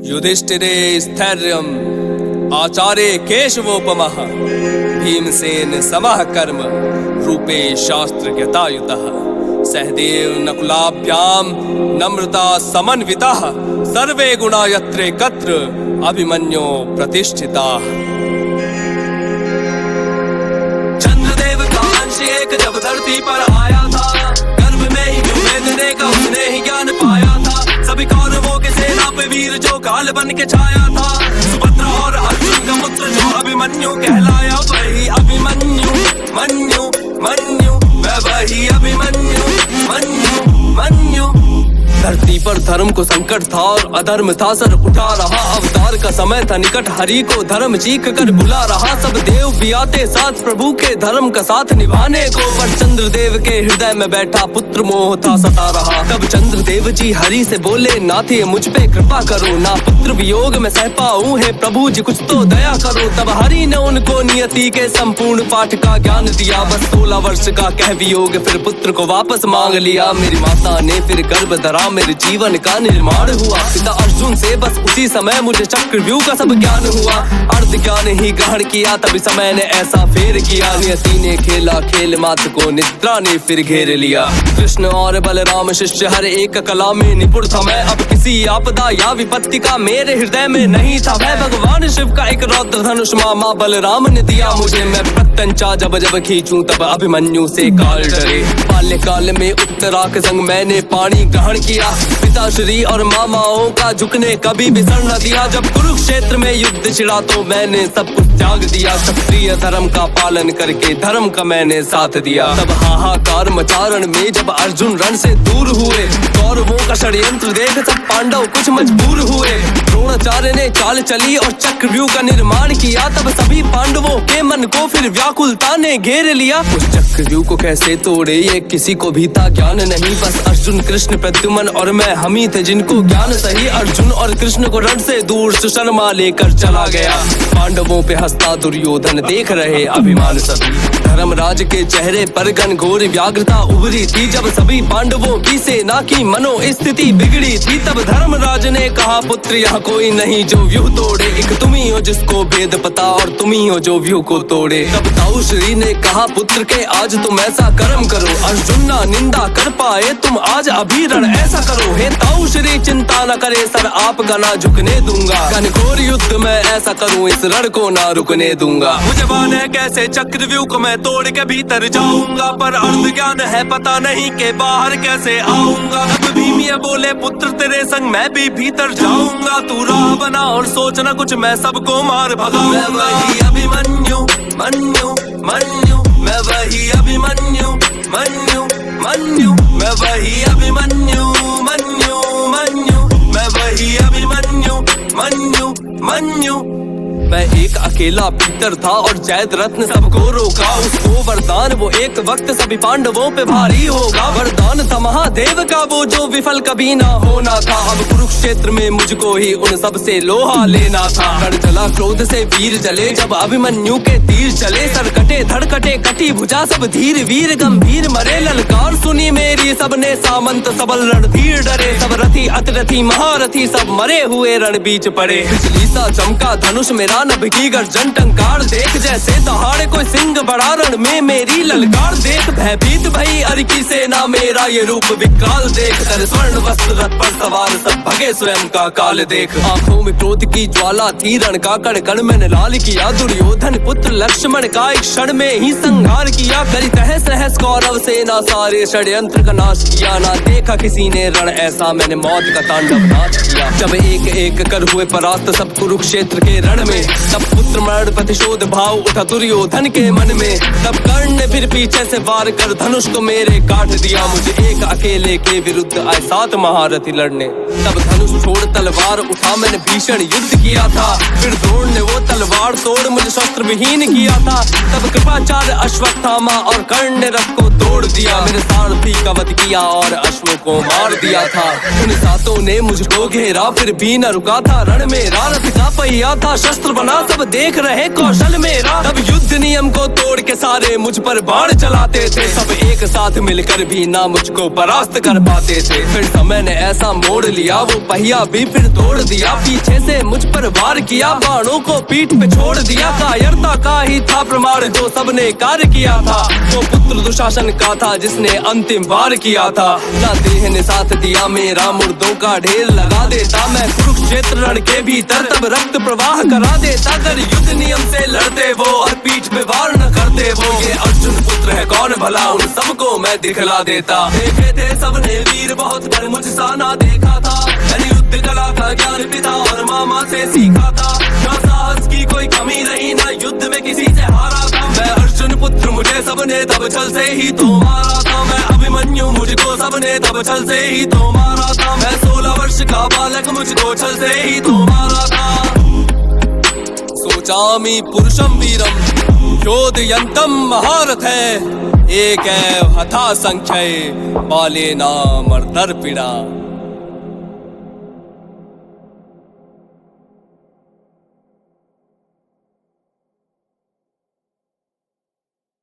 युधिष्ठिरे स्थैर्यम् आचार्य केशवोपमः भीमसेन समः कर्म रूपे शास्त्रज्ञतायुतः सहदेव नकुलाभ्याम नम्रता समन्वितः सर्वे गुणा यत्रे कत्र अभिमन्यो प्रतिष्ठिताः। चंद्रदेव का अंश एक जब धरती पर आया था, गर्भ में ही वेदने का उसने ही ज्ञान पाया था। सभी कौरवों के सेना पे वीर जो काल बन के छाया था, सुभद्रा और अर्जुन का पुत्र जो अभिमन्यु कहलाया, वही अभिमन्यु मन्यु मन्यु वही अभिमन्यु मन्यु मन्यु। धरती पर धर्म को संकट था और अधर्म था सर उठा रहा, अवतार का समय था निकट हरि को धर्म चीख कर बुला रहा। सब देव भी आते साथ प्रभु के धर्म का साथ निभाने को, पर चंद्रदेव के हृदय में बैठा पुत्र मोह था सता रहा। तब चंद्रदेव जी हरि से बोले, नाथ मुझ पे कृपा करो, ना पुत्र वियोग में सह पाऊं है प्रभु जी कुछ तो दया करो। तब हरि ने उनको नियति के संपूर्ण पाठ का ज्ञान दिया, बस 16 वर्ष का कह वियोग फिर पुत्र को वापस मांग लिया। मेरी माता ने फिर गर्भ धरा, मेरे जीवन का निर्माण हुआ। पिता अर्जुन से बस उसी समय मुझे चक्रव्यूह का सब ज्ञान हुआ। अर्ध ज्ञान ही ग्रहण किया, तभी समय ने ऐसा फेर किया। नियति ने खेला खेल मात को, निद्रा ने फिर घेर लिया। कृष्ण और बलराम शिष्य हर एक कला में निपुण था मैं, अब किसी आपदा या विपत्ति का मेरे हृदय में नहीं था भय। भगवान शिव का एक रौद्र धनुष मामा बलराम ने दिया मुझे, मैं प्रत्यंचा जब जब खींचूं तब अभिमन्यु से काल डरे। बाल्यकाल में उत्तरा के संग मैंने पानी ग्रहण किया, पिताश्री और मामाओं का झुकने कभी भी सर न दिया। जब कुरुक्षेत्र में युद्ध छिड़ा तो मैंने सब कुछ त्याग दिया, क्षत्रिय धर्म का पालन करके धर्म का मैंने साथ दिया। तब हाहाकार मचारण में जब अर्जुन रण से दूर हुए, कौरवों का षड्यंत्र देख सब पांडव कुछ मजबूर हुए। द्रोणाचार्य ने चाल चली और चक्रव्यूह का निर्माण किया, तब सभी पांडवों के मन को फिर व्याकुलता ने घेर लिया। उस चक्रव्यूह को कैसे तोड़े ये किसी को भी था ज्ञान नहीं, बस अर्जुन कृष्ण प्रद्युम्न और मैं हम ही थे जिनको ज्ञान सही। अर्जुन और कृष्ण को रण से दूर सुशर्मा लेकर चला गया, पांडवों पे हंसता दुर्योधन देख रहे अभिमान सभी। धर्मराज के चेहरे पर घनघोर व्याग्रता उभरी थी, जब सभी पांडवों की सेना की मनोस्थिति बिगड़ी थी। तब धर्मराज ने कहा, पुत्र यहाँ कोई नहीं जो व्यूह तोड़े, एक तुम ही हो जिसको भेद पता और तुम ही हो जो व्यूह को तोड़े। तब ताउश्री ने कहा, पुत्र के आज तुम ऐसा कर्म करो, अर्जुन ना निंदा कर पाए तुम आज अभी रण ऐसा करो। हे ताउश्री चिंता न करे सर आपका ना झुकने दूंगा, घनघोर युद्ध में ऐसा करूं इस रण को ना रुकने दूंगा। मुझे मान है कैसे चक्रव्यूह को मैं तोड़ के भीतर जाऊंगा, पर अर्ध ज्ञान है पता नहीं के बाहर कैसे आऊंगा। तब भीम ये बोले, पुत्र तेरे संग मैं भी भीतर जाऊंगा, तू राह बना और सोचना कुछ मैं सबको मार भगाऊंगा। मैं वही अभिमन्यु मन्यु मन्यु, मैं वही अभिमन्यु मन्यु मन्यु, मैं वही अभिमन्यु मन्यु मन्यु, मैं वही अभिमन्यु मन्यु मन्यु। मैं एक अकेला भीतर था और जैद रत्न सबको रोका, उसको वरदान वो एक वक्त सभी पांडवों पे भारी होगा। वरदान था महादेव का वो जो विफल कभी ना होना था, अब कुरुक्षेत्र में मुझको ही उन सब से लोहा लेना था। रण जला क्रोध से वीर जले जब अभिमन्यु के तीर चले, सर कटे धड़ कटे कटी भुजा सब धीर वीर गंभीर मरे। ललकार सुनी मेरी सबने सामंत सबल रणधीर डरे, सब रथी अतिरथी महारथी सब मरे हुए रण बीच पड़े। बिजली सा चमका धनुष मेरा नभ की गर्जन टंकार देख, जैसे दहाड़े कोई सिंह बड़ा रण में मेरी ललकार देख। भयभीत भई अर्की सेना मेरा ये रूप विकराल देख, कर स्वर्ण वस्त्र रथ पर सवार सब भगे स्वयं का काल देख। आंखों में क्रोध की ज्वाला थी, रण का कण कण मैंने लाल किया, दुर्योधन पुत्र लक्ष्मण का एक क्षण में ही संहार किया। करी तहस नहस कौरव सेना सारे षड्यंत्र का नाश किया, ना देखा किसी ने रण ऐसा मैंने मौत का तांडव नाच किया। जब एक एक कर हुए परास्त सब कुरुक्षेत्र के रण में, तब पुत्र मरण प्रतिशोध भाव उठा दुर्योधन के मन में। तब कर्ण ने फिर पीछे से वार कर धनुष को मेरे काट दिया, मुझे एक अकेले के विरुद्ध आए 7 महारथी लड़ने। तब धनुष छोड़ तलवार उठा मैंने भीषण युद्ध किया था, फिर द्रोण ने वो तलवार तोड़ मुझे शस्त्र विहीन किया था। तब कृपाचार्य अश्वत्थामा और कर्ण ने रथ को तोड़ दिया, मेरे सारथी का वध किया और अश्व को मार दिया था। उन 7 ने मुझको घेरा फिर भी न रुका था, रण मेरा रथ का पहिया था, शस्त्र बना सब देख रहे कौशल मेरा। तब युद्ध नियम को तोड़ के सारे मुझ पर बाण चलाते थे, सब एक साथ मिलकर भी ना मुझको परास्त कर पाते थे। फिर समय ने ऐसा मोड़ लिया लिया, वो पहिया भी फिर तोड़ दिया। पीछे से मुझ पर वार किया, बाणों को पीठ पे छोड़ दिया। कायरता का ही था प्रमाण जो सबने कार्य किया था। वो पुत्र दुशासन का था जिसने अंतिम वार किया था। ना देह ने साथ दिया मेरा, मुर्दों का ढेर लगा देता मैं कुरुक्षेत्र रण के भीतर, तब रक्त प्रवाह करा देता। अगर युद्ध नियम से लड़ते वो और पीठ पे वार न करते वो, ये अर्जुन पुत्र है कौन भला, उन सबको मैं दिखला देता। देखे थे सबने वीर बहुत पर मुझसा ना देखा था, मैंने युद्ध कला का ज्ञान पिता और मामा से सीखा था। ना साहस की कोई कमी रही, ना युद्ध में किसी से हारा था। मैं अर्जुन पुत्र, मुझे सबने तब छल से ही तो मारा था। मैं अभिमन्यु, मुझको सबने तब छल से ही तो मारा था। मैं 16 वर्ष का बालक, मुझको छल से ही तो मारा था। सोचामि पुरुषं वीरं योधयन्तं महारथे, एकैव हता संख्ये बालेनामर्दर्पिणा।